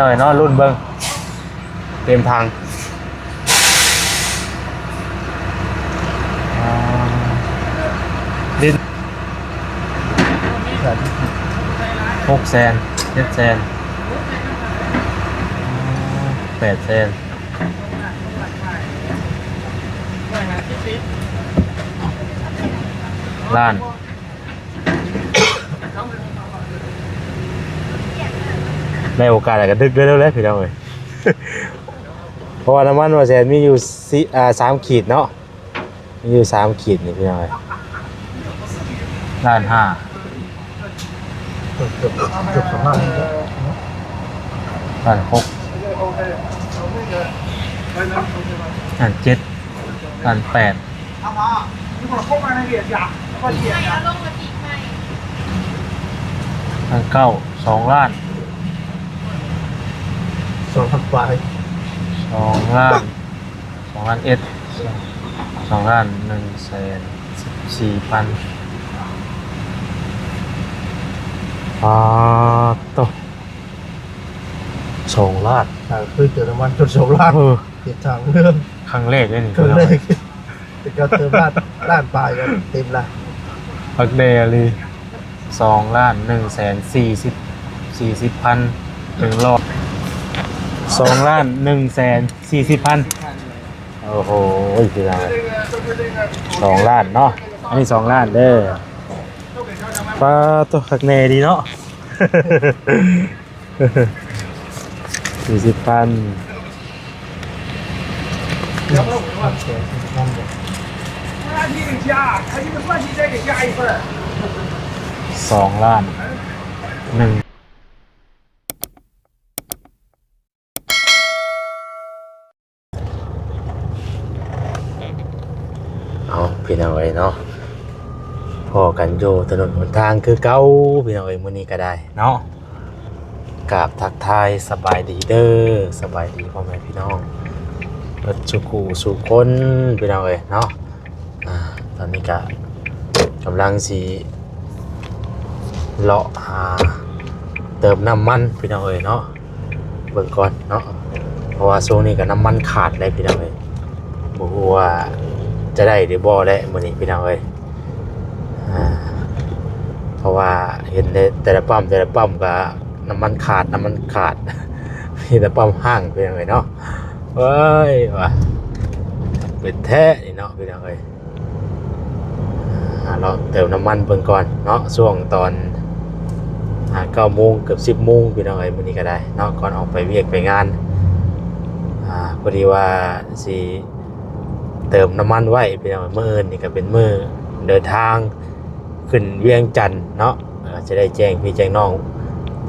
หน่อยเนาะรุ่นเบิ้งเต็มทางดิน600,000 700,000 800,000ล้านได้โอกาสอะไรกันดึกเร็วๆเลยพี่น้องเลย เพราะว่าน้ำมันว่าแซนมีอยู่3 ขีดเนาะมีอยู่3 ขีดนี่พี่น้องเลย1,500,000เกือบ2 ล้าน1,600,000 1,700,000 1,800,0001,900,000 2 ล้าน2,000 ปลาย2 ล้าน2,100,000 2,114,000โต2 ล้านคือเติมน้ำมันจน2 ล้านเก็บทางเรื่อง ครั้งแรกเลยนี่ ครั้งแรกแต่ก็เติมล้านปลายกันเต็มละ พักเดลี2,140,000 1 รอบ2,140,000โอ้โหคืออะไร2 ล้านเนาะอันนี้2 ล้านเด้อป้าตัวคักเนดีเนาะ 40,000 2 ล้าน1เอาพี่น้องเอ้ยเนาะพอกันโยถนนหนทางคือเก่าพี่น้องเอ้ยมื้อนี้ก็ได้เนาะกราบทักทายสบายดีเด้อสบายดีพ่อแม่พี่น้องเปิดสุขูสุคนพี่น้องเอ้ยเนาะตอนนี้ก็กำลังสิเลาะหาเติมน้ำมันพี่น้องเอ้ยเนาะเบิ่งก่อนเนาะเพราะว่าช่วงนี้ก็น้ำมันขาดเลยพี่น้องเอ้ยบ่ฮู้ว่าจะได้หรือบ่ได้มื้อนี้พี่น้องเอ้ยเพราะว่าเห็นแต่ละปั๊มก็น้ำมันขาดมีแต่ปั๊มห้างพี่น้องเอ้ยเนาะเฮ้ยว่ะเป็นแท้นี่เนาะพี่น้องเอ้ยเราเติมน้ำมันเบิ่งก่อนเนาะช่วงตอน9 โมงเกือบ10 โมงพี่น้องเอ้ยมื้อนี้ก็ได้เนาะก่อนออกไปเวียกไปงานพอดีว่าสิเติมน้ำมันไว้พี่น้องมื้ออื่นนี่ก็เป็นมื้อเดินทางขึ้นเวียงจันทน์เนาะจะได้แจ้งพี่แจ้งน้อง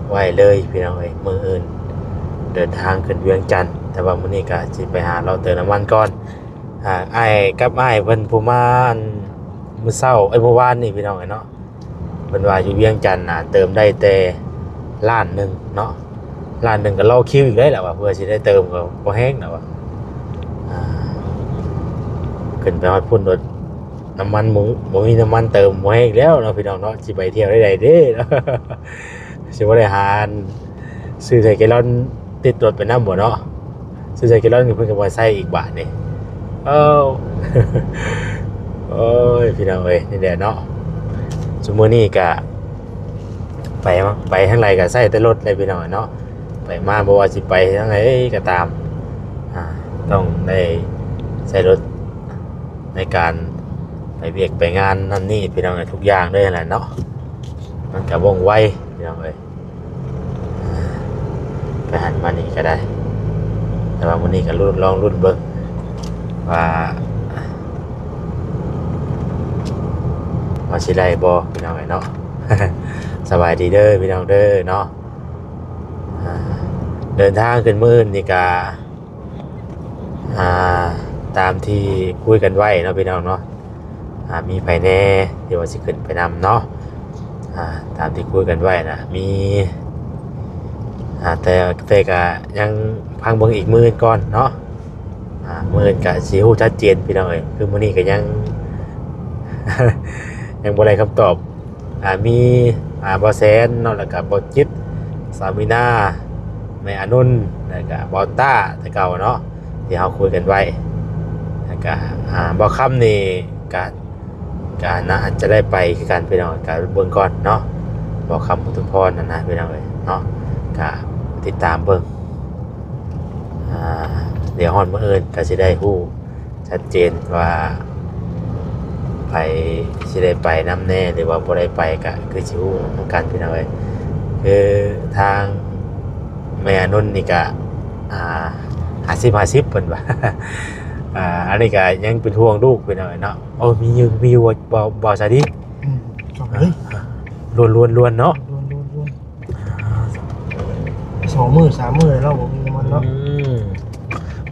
ไว้เลยพี่น้องเอ้ยมื้ออื่นเดินทางขึ้นเวียงจันทน์แต่ว่ามื้อนี้ก็สิไปหาเราเติมน้ำมันก่อนอ้ายกับอ้ายเพิ่นผู้มามื้อเช้าเมื่อวานนี่พี่น้องเอ้ยเนาะเพิ่นว่าอยู่เวียงจันทน์เติมได้แต่1,000,000เนาะ1,000,000ก็รอคิวอีกได้แหละว่าเพื่อสิได้เติมก็บ่แฮงแล้วว่าขึ้นไปฮอดพุ่นรถน้ำมันบ่มีน้ำมันเติมบ่แฮงแล้วเนาะพี่น้องเนาะสิไปเที่ยวได้ใดเด้เนาะสิบ่ได้หาซื้อใส่แกลลอนติดรถไปนำบ่เนาะซื้อใส่แกลลอนเพิ่นก็บ่ใส่อีกบาทนี่โอ้ยพี่น้องเอ้ยนี่แหละเนาะซุมื้อนี้ก็ไปทางไหนก็ใช้แต่รถเลยพี่น้องเนาะไปมาบ่ว่าสิไปทางไหนก็ตามต้องได้ใช้รถในการไปเวียกไปงานนั่นนี่พี่น้องทุกอย่างด้วยแหละเนาะมันก็ว่องไวพี่น้องเอ้ยไปหันมานี่ก็ได้แต่ว่ามื้อนี้ก็ลองรุ่นเบิ่งว่าสิได้บ่พี่น้องเอ้ยเนาะ สบายดีเด้อพี่น้องเด้อเนาะเดินทางขึ้นมื้อนี่ก็ตามที่คุยกันไว้เนาะพี่น้องเนาะมีไผแน่ที่ว่าสิขึ้นไปนำเนาะตามที่คุยกันไว้นะมีแต่ก็ยังพังเบิ่งอีกมื้อก่อนเนาะมื้อก็สิฮู้ชัดเจนพี่น้องเอ้ยคือมื้อนี้ก็ยัง ยังบ่ได้คำตอบมีบ่แซนเนาะแล้วก็บ่จิตสามินา แม่อนุนแล้วก็บอต้าแต่เก่าเนาะที่เฮาคุยกันไว้แล้วก็บ่ค่ำนี่ก็น่าจะได้ไปคือกันพี่น้องก็เบิ่งก่อนเนาะบ่ค่ำอุทุมพรนั่นนะพี่น้องเอ้ยเนาะก็ติดตามเบิ่งเดี๋ยวฮอดมื้ออื่นก็สิได้ฮู้ชัดเจนว่าไปสิได้ไปนำแน่หรือว่าบ่ได้ไปก็คือสิฮู้นำกันพี่น้องเอ้ยคือทางแม่อนุนนี่ก็50-50เพิ่นว่า อันนี้ก็ยังเป็นห่วงลูกไปหน่อยเนาะโอ้มีอยู่บ่ซะดิ จบเลย ล้วนเนาะ 2 มื้อ 3 มื้อแล้วบ่มีน้ำมันเนาะ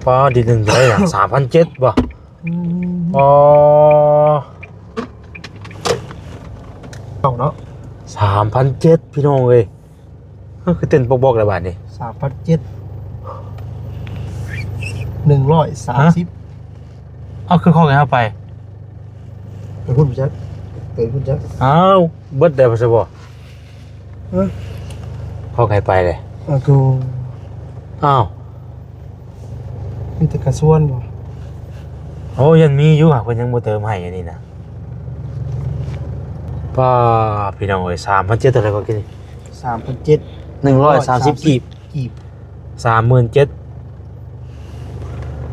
พอดีหนึงได้ล่ะ 3,700 บ่อ๋อ ต้องเนาะ 3,700พี่น้องเอ้ยคือเต้นบอกๆแล้วบาดนี้ 3,700 130เอาคือข้อไงเฮาไป ไปพุ่นจักไปพุ่นจัก อ้าวเบิดได้บ่ซะบ่ เออ ข้อไงไปเลย กู อ้าว มีแต่กระส่วนบ่ โอ้ยังมีอยู่เพิ่นยังบ่เติมให้อันนี้นะป้าพี่น้องเอ้ย3,700เท่าไหร่ก็กิน 3,700 130กีบ กีบ 37,000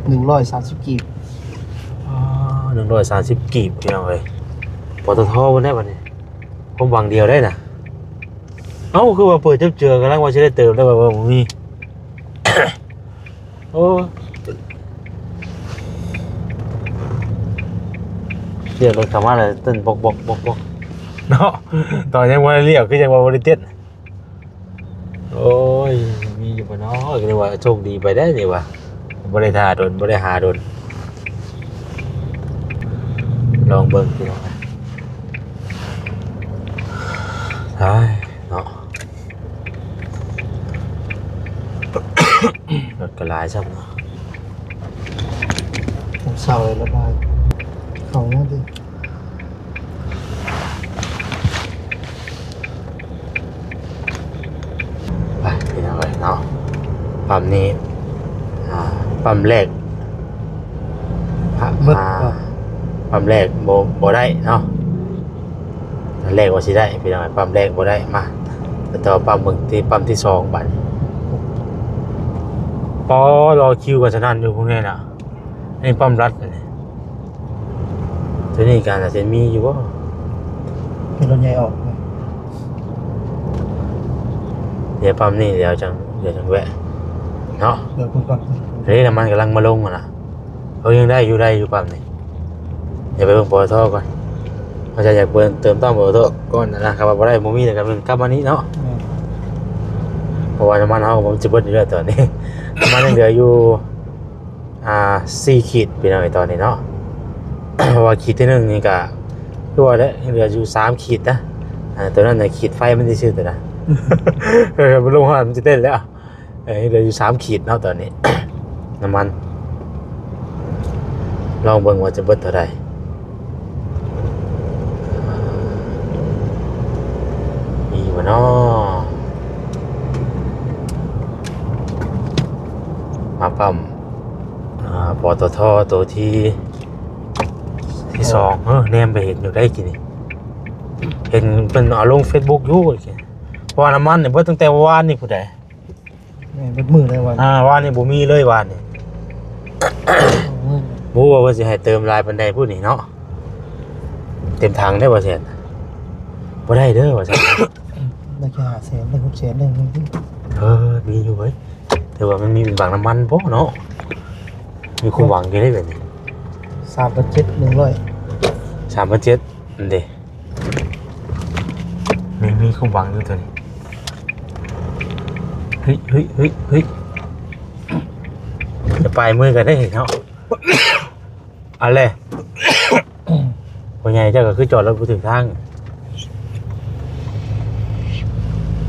130กีบ 130กีบพี่น้องเอ้ยปตทบ่ได้บัดนี้ผมหวังเดียวได้น่ะเอ้าคือว่าเปิดเจอๆกำลังว่าสิได้เติมได้บ่บ่มี โอ้เรียกรถเข้ามาแล้วเต้นบอกเนาะตอนยังบ่ได้เรียกคือยังว่าบ่ได้เต้นโอ้ยมีอยู่บ่เนาะก็เลยว่าโชคดีไปได้นี่ว่าบ่ได้ท่าโดนบ่ได้หาโดนลองเบิ่งพี่น้องใช่เนาะ รถก็หลายซ้ำเนาะ ผมเศร้าเลยระบายเข้าเนาะดิ ไปพี่น้องเอ้ยเนาะปั๊มนี้ปั๊มแรกปั๊มแรกบ่ได้เนาะอันแรกว่าสิได้พี่น้องเอ้ยปั๊มแรกบ่ได้มาต่อปั๊มเบิ่งที่ปั๊มที่2บัดนี้ปอรอคิวกันซะนั่นอยู่พวกนี้น่ะนี่ปั๊มรัดอันนี้ตัวนี้การจะมีอยู่บ่ เป็นรถใหญ่ออกไหม เดี๋ยวปั๊มนี่เดี๋ยวจังแวะเนาะ เดี๋ยวคุณก่อน อันนี้น้ำมันกำลังมาลงอ่ะนะยังได้อยู่ปั๊มนี่อย่าไปเบิ่งปตทก่อนเขาจะอยากเติมต้อมปตทก่อนนะครับว่าบ่ได้บ่มีแต่กันกลับมานี้เนาะเพราะว่าน้ำมันเฮาผมสิเบิดอยู่แล้วตอนนี้ น้ำมันยังเหลืออยู่4ขีดเป็นอะไรตอนนี้เนาะ เพราะว่าขีดที่1นี่ก็คือว่าแล้วเหลืออยู่3ขีดนะตัวนั้นน่ะขีดไฟมันสิซื่อตัวน่ะ มันลงหามันจะเต้นแล้วเหลืออยู่3ขีดเนาะตอนนี้ น้ำมันลองเบิ่งว่าจะเบิดเท่าไหร่มีบ่เนาะมาปั๊มปตทตัวที่2แนมไปเห็นอยู่ได้กี่นี่เห็นเป็นเอาลง Facebook อยู่เพราะว่าน้ำมันเนี่ยเบิดตั้งแต่วานนี่ผู้ใด แม่เบิดมือเลยวัน วานนี่บ่มีเลยวานนี่ บ่ว่าสิให้เติมลายปานใดผู้นี่เนาะเต็มถังได้บ่แซ่นบ่ได้เด้อว่าซั่น ได้แค่500,000ได้600,000ได้นี่ มีอยู่เว้ยแต่ว่ามันมีเป็นบางน้ำมันบ่เนาะมีความหวังอยู่ได้แบบนี้ 3,700 3,700นั่นเด้มีความหวังอยู่ตัวนี้เฮ้ยจะปลายมือกันได้เนาะ อะไร พ่อใหญ่เจ้าก็คือจอดรถบ่ถึงทาง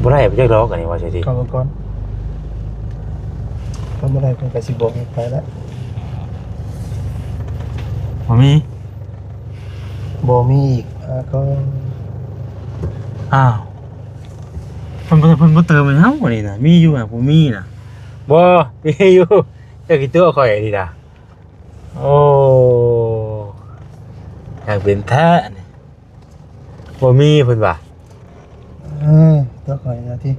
บ่ได้ไปจักล้อกันนี่ว่าสิที เข้ามาก่อนทำอะไรเป็นกระสิบอกไปแล้ว บ่มี บ่มีอีกก็ อ้าวเพิ่นบ่เติมให้เฮานี่น่ะมีอยู่อ่ะบ่มีน่ะ บ่มีอยู่เจ้ากี่ตัวข่อยนี่ล่ะโอ้อยากเป็นแท้นี่บ่มีเพิ่นว่า ตัวข่อยนะที่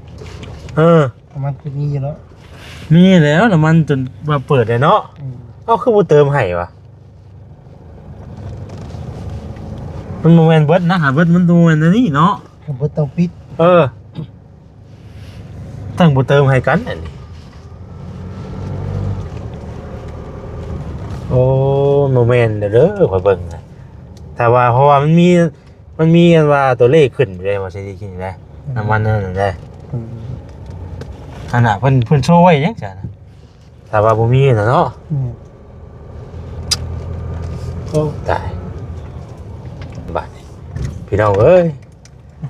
เออ มันคือมีอยู่แล้ว มีแล้วน้ำมันจนมาเปิดเลยเนาะเอ้าคือบ่เติมให้วะมันบ่แม่นเบิดนะหาเบิดมันดูแม่นอันนี่เนาะ ผมบ่ต้องปิด เออตั้งบ่เติมให้กันอันนี้โอ้โมเมนต์เด้อข่อยเบิ่งนะแต่ว่าเพราะว่ามันมีอันว่าตัวเลขขึ้นไปได้ว่าสิกินได้น้ำมันนั่นได้อันน่ะเพิ่นโชว์ไว้จังซั่นน่ะแต่ว่าบ่มีน่ะเนาะโอ้ตายบัดนี้พี่น้องเอ้ย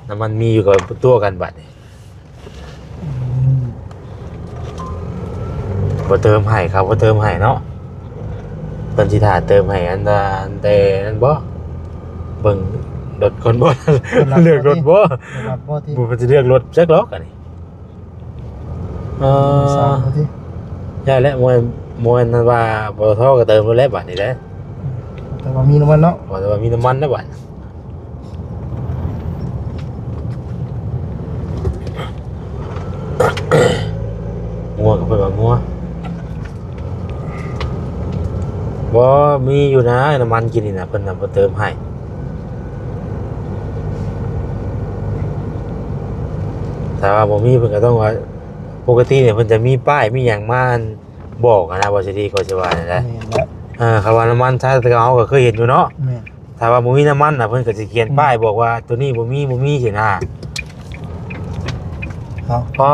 น้ำมันมีอยู่กับตัวกันบัดนี้บ่เติมให้ครับบ่เติมให้เนาะเพิ่นสิท่าเติมให้อันแต่อันบ่เบิ่งรถคนบ่เลือกรถบ่ รับบ่ที่ บ่เพิ่นสิเลือกรถจักล็อกอันนี้สามบ่ที่ ใช่แล้วมวยนั่นว่าปตทก็เติมรถแล้วบัดนี้แหละ แต่ว่ามีน้ำมันเนาะ บ่แต่ว่ามีน้ำมันนะบัดงัวก็เพิ่นว่างัวบ่มีอยู่นะน้ำมันกินนี่นะเพิ่นน่ะบ่เติมให้แต่ว่าบ่มีเพิ่นก็ต้องว่าปกติเนี่ยเพิ่นจะมีป้ายมีหยังมาบอกอะนะว่าสิดีก็สิว่านั่นแหละ แม่นแล้ว คำว่าน้ำมันถ้าเฮาก็เคยเห็นอยู่เนาะ แม่น ถ้าว่าบ่มีน้ำมันน่ะเพิ่นก็สิเขียนป้ายบอกว่าตัวนี้บ่มีสินะ เอา อ๋อ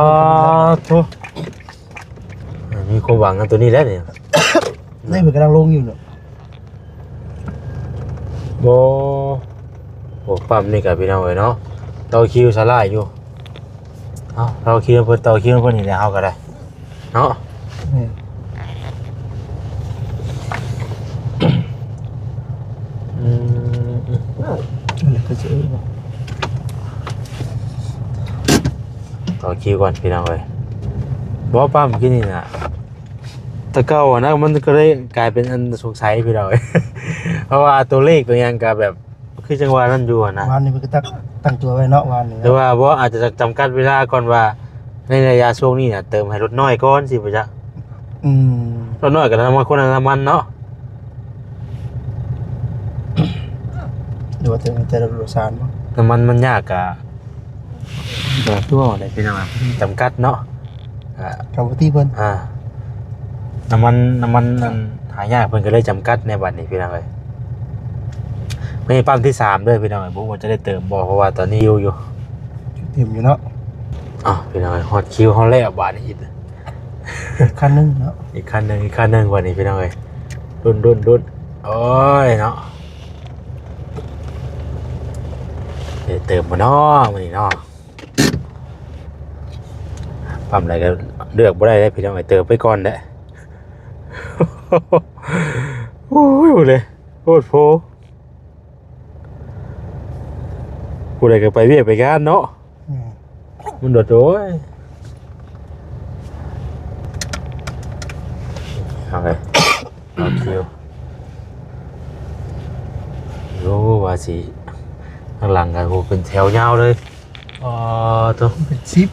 ทุมีความหวังกันตัวนี้แล้วเนี่ย นี่มันกำลังลงอยู่เนาะ บ่ปั๊มนี่ก็พี่น้องเอ้ยเนาะต่อคิวสลายอยู่เอ้าต่อคิวเพิ่นนี่แหละเฮาก็ได้เนาะ แม่น อืม นั่นแหละก็จะบ่ ต่อคิวก่อนพี่น้องเอ้ยบ่ปั๊มกินนี่น่ะแต่เก่าอะนะมันก็เลยกลายเป็นอันสงสัยพี่น้องเอ้ย เพราะว่าตัวเลขตัวหยังก็แบบคือจังหวะนั้นอยู่อะนะ วานนี้มันก็ตั้งตัวไว้เนาะวานนี้ แต่ว่าบ่อาจจะจำกัดเวลาก่อนว่าในระยะช่วงนี้น่ะเติมให้รถน้อยก่อนสิบ่จ๊ะ อืม รถน้อยก็น้ำมันคนละน้ำมันเนาะ หรือว่าจะรถสารบ่ น้ำมันมันยากอะแบบที่ว่าได้เป็นอะไรจำกัดเนาะอ่า กับว่าที่เพิ่น น้ำมันนั่นหายากเพิ่นก็เลยจำกัดในบัดนี้พี่น้องเอ้ยไม่ใช่ปั๊มที่3ด้วยพี่น้องเอ้ยบ่ว่าจะได้เติมบ่เพราะว่าตอนนี้อยู่ เต็มอยู่เนาะ อ้าวพี่น้องเอ้ยฮอดคิวเฮาแล้วบาดนี้อีก คันนึงเนาะ อีกคันหนึงบัดนี้พี่น้องเอ้ยดุนโอ้ยเนาะเดี๋ยวเติมบ่เนาะมื้อนี้เนาะปั๊มอะไรก็เลือกบ่ได้เลยพี่น้องเอ้ยเติมไปก่อนเด้อ โอ้ยหมดเลยโคตรโฟผู้ใดก็ไปเวียกไปงานเนาะ อืม มันโดดโอ้ยเอาไปเอาคิวรู้ว่าสิข้างหลังกันกูเป็นแถวยาวเลยอ๋อตัว เป็นชิป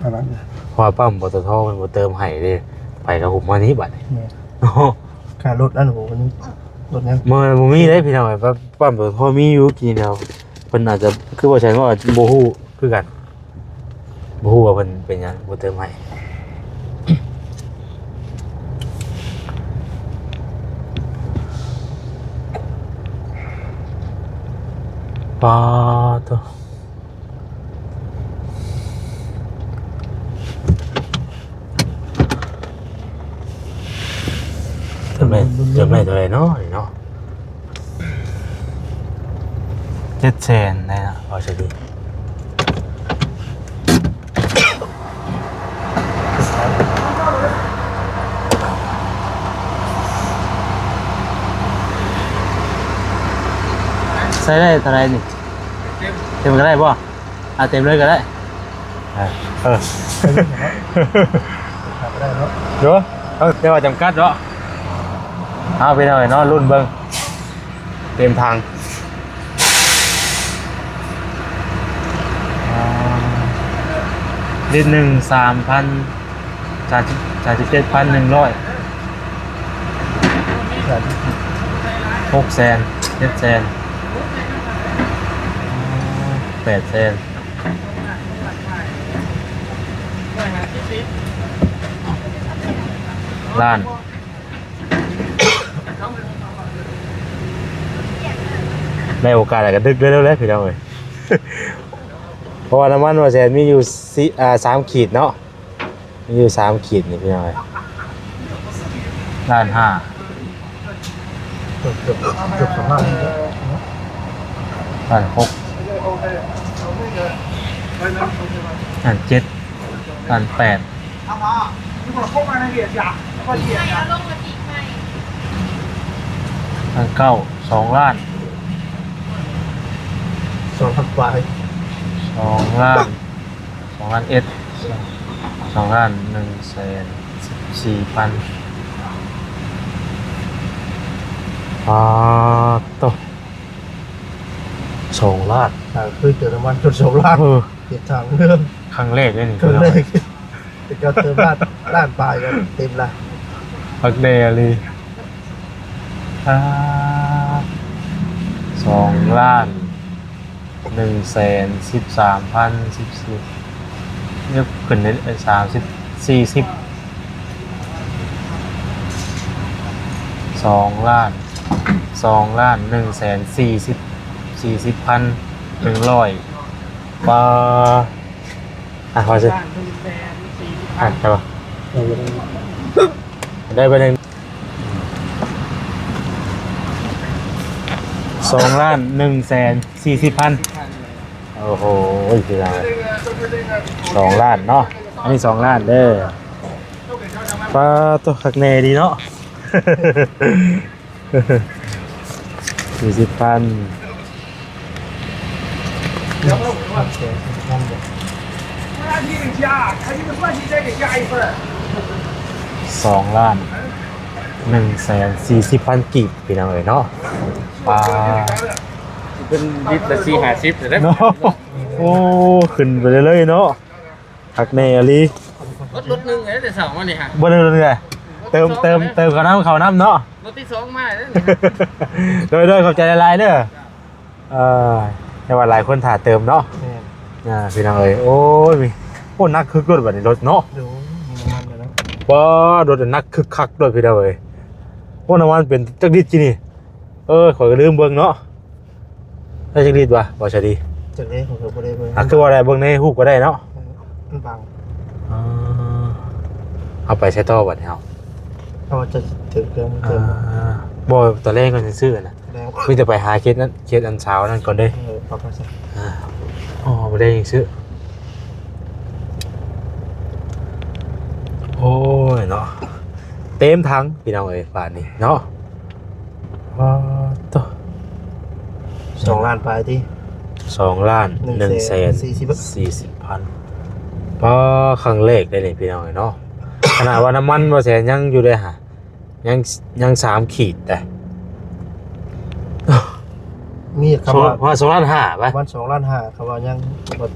ประมาณนั้น พอปั๊มปตทมันบ่เติมให้เลยไปกับผมมานี้บัดนี้ แม่น โอ้โห ค่ารถอันโหวันนี้รถยัง บ่มีเลยพี่น้องไอ้ปั๊มปตทมีอยู่กี่แนวเพิ่นอาจจะคือว่าใช่ว่าบ่ฮู้คือกันบ่ฮู้ว่าเพิ่นเป็นหยังบ่เติมให้ปาตัวเติมได้เท่าไหร่เนาะนี่เนาะ700,000ได้นะเอาซะดีใส่ได้เท่าไหร่นี่เต็มก็ได้ป่ะเต็มเลยก็ได้เออ ขับได้ ได้เนาะ เดี๋ยวเดี๋ยวจำกัดเนาะเอาไปหน่อยเนาะรุ่นเบิ้งเต็มทางลิตรหนึ่ง3,37,100 600,000 700,000 800,000ล้านได้โอกาสอะไรกันดึกเร็วๆเลยพี่น้องเอ้ย เพราะว่าน้ำมันว่าแซนมีอยู่3 ขีดเนาะมีอยู่3 ขีดนี่พี่น้องเอ้ยล้านห้า เกือบ2 ล้านเนาะ ล้านหกล้านเจ็ดล้านแปดล้านเก้า2 ล้าน 2,000 ปลาย 2 ล้าน2 ล้าน2 ล้าน114,000โต2 ล้าน คือเติมน้ำมันจน2 ล้านเก็บทางเรื่อง ครั้งแรกเลยนี่ ครั้งแรกแต่ก็เติมล้านปลายกันเต็มละ พักเดลี2 ล้าน113,014เนี่ยขึ้นได้2 ล้าน140,100ปาพอสิได้ปะได้ไปหนึ่ง2,140,000โอ้โหคืออะไร2 ล้านเนาะอันนี้2 ล้านเด้อปลาตัวขักแน่ดีเนาะ 40,000 2,140,000 กีบพี่น้องเอ๋ยเนาะปลา เป็นลิตรละ4-50แต่ได้ เนาะโอ้ขึ้นไปเรื่อยๆเนาะขักแน่ลี รถหนึงไงแต่สองวันนี่ฮะ บ่ได้เลยเติมเขาน้ำเนาะ รถที่2มาแล้ว โดยขอบใจหลายๆเด้อในว่าหลายคนถ่าเติมเนาะพี่น้องเอ๋ยโอ้ยโอ้นักคึกรถแบบนี้รถเนาะ เดี๋ยวมีน้ำมันเลยนะ ว้ารถนักคึกคักด้วยพี่น้องเอ๋ยโอ้น้ำมันเป็นจักรีดจีนี่ขอยก็ลืมเบิ่งเนาะได้จักรีดวะบ่ใช่ดี จากนี้ผมก็ได้เบิ่ง คือว่าอะไรเบิ่งในรูปก็ได้เนาะ มันบาง เอาไปใช้ต่อบัดนี้เอา เอาจะถึงเติม บ่ตอนแรกก็จะซื้อนะ แล้ว มีแต่ไปหาเคสนั้นเคสอันเช้านั่นก่อนเด้ ปรับมาใส่ บ่ได้ยังซื้อโอ้ยเนาะเต็มถังพี่น้องเอ้ยป่านนี้เนาะว้าต่อ 2 ล้านปลายที่ 2,140,000พอครั้งแรกได้เลยพี่น้องเอ้ยเนาะ ขนาดว่าน้ำมันบ่แสนยังอยู่เลยฮะยัง3 ขีดแต่ มีคำว่า เพราะ2.5 ล้านป่ะ วัน2 ล้าน 5คำว่ายัง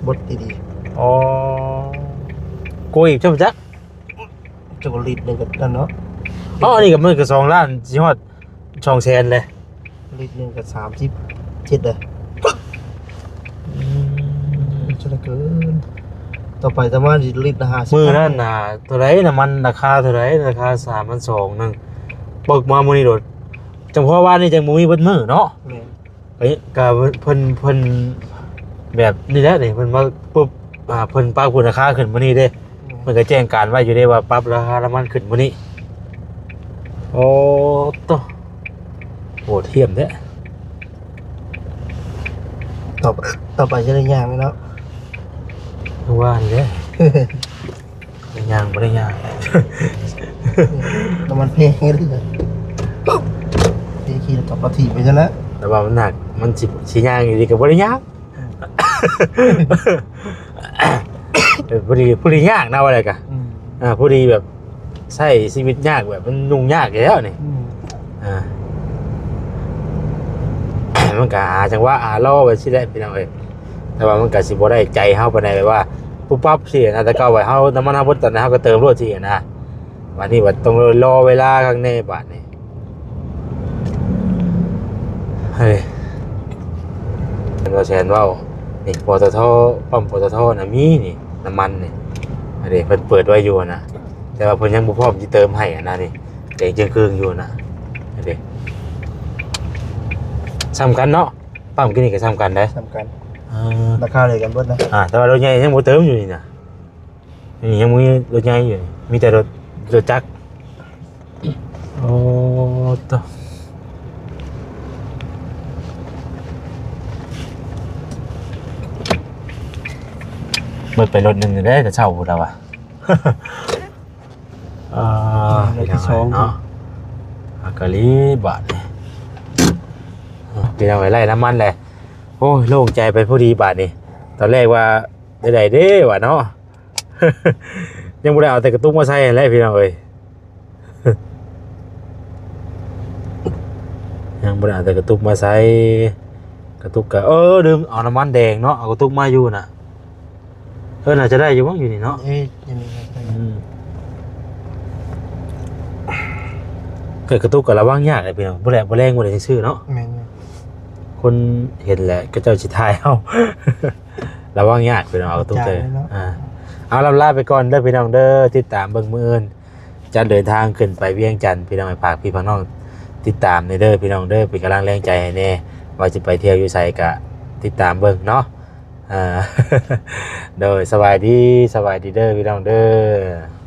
บดดี อ๋อกูอีกจัก ๆจะกลิตรนึงกันเนาะ อ๋อนี่ก็มันก็2 ล้านสิฮอด200,000เลย ลิตรนึงกับ37เลยจะเกินต่อไปจะมาลิตรละ50 มื้อนั้นน่ะเท่าไหร่น้ำมันราคาเท่าไหร่ราคา3,200นึงเบิกมามื้อนี้โดดจังเพราะว่านี่จังบ่มีเบิดมื้อเนาะ แม่น เฮ้ยก็เพิ่นแบบนี่แหละนี่เพิ่นมาปุ๊บเพิ่นปรับราคาขึ้นมื้อนี้เด้ มันก็แจ้งการไว้อยู่ได้ว่าปรับราคาน้ำมันขึ้นมื้อนี้โอ้โตโหเทียมแท้ ต่อไปจะได้ย่างไหมเนาะ ว่านี่เด้บ่ย่างบ่ได้ย่าง น้ำมันเพลงเลยเพลงขี่ต่อปฏิไปซะแล้ว แต่ว่ามันหนักมันสิย่างอยู่ดีก็บ่ได้ย่าง ผู้ดีย่างนะว่าอะไรกะผู้ดีแบบ ใช้ชีวิตยากแบบมันยุ่งยากอยู่แล้วนี่อ่า มันก็หาจังว่าล่อไปสิได้พี่น้องเอ้ยแต่ว่ามันก็สิบ่ได้ใจเฮาปานใดแบบว่าปุ๊บปั๊บสินะแต่ก็ไว้เฮาน้ำมันเฮาบ่ตอนนั้นเฮาก็เติมรถสินะวันนี้ว่าต้องรอเวลาข้างในบาดนี้เฮ้ยมันว่าแซนเว้านี่ปตทปั๊มปตทน่ะมีนี่น้ำมันนี่อันนี้เพิ่นเปิดไว้อยู่นะแต่ว่าเพิ่นยังบ่พร้อมสิเติมให้นะนี่แดงจึงครึ่งอยู่นะอันนี้สำคัญเนาะปั๊มกินนี่ก็สำคัญได้ สำคัญราคาเลยกันเบิดนะ แต่ว่ารถใหญ่ยังบ่เติมอยู่นี่นะนี่ยังมีรถใหญ่อยู่นี่มีแต่รถจักรโอ้ตะเบิดไปรถหนึงได้แต่เช่าพุ่นแล้วอ่ะ รถที่สอง เนาะอากาลีบาทนี่พี่น้องไล่น้ำมันเลยโอ้ยโล่งใจไปพอดีบาทนี่ตอนแรกว่าได้เด้ว่ะเนาะ ยังไม่ได้เอาแต่กระตุ้งมาใส่อะไรพี่น้องเอ้ย ยังไม่ได้เอาแต่กระตุ้งมาใส่กระตุกกะลืมเอาน้ำมันแดงเนาะเอากระตุกมาอยู่น่ะน่าจะได้อยู่มั้งอยู่นี่เนาะ ยังมีครับ เกิดกระตุกกับระวังยากเลยพี่น้องบ่แรงบ่ได้ชื่อเนาะ แม่น คนเห็นแหละก็เจ้าสิทายเฮา ระวังยากพี่น้องเอากระตุกเลยเอาลาไปก่อนเด้อพี่น้องเด้อติดตามเบิ่งมื้ออื่นจะเดินทางขึ้นไปเวียงจันทน์พี่น้องให้ฝากพี่น้องติดตามในเด้อพี่น้องเด้อเป็นกำลังแรงใจให้แน่ว่าจะไปเที่ยวอยู่ไสก็ติดตามเบิ่งเนาะ โดยสบายดีเด้อพี่น้องเด้อ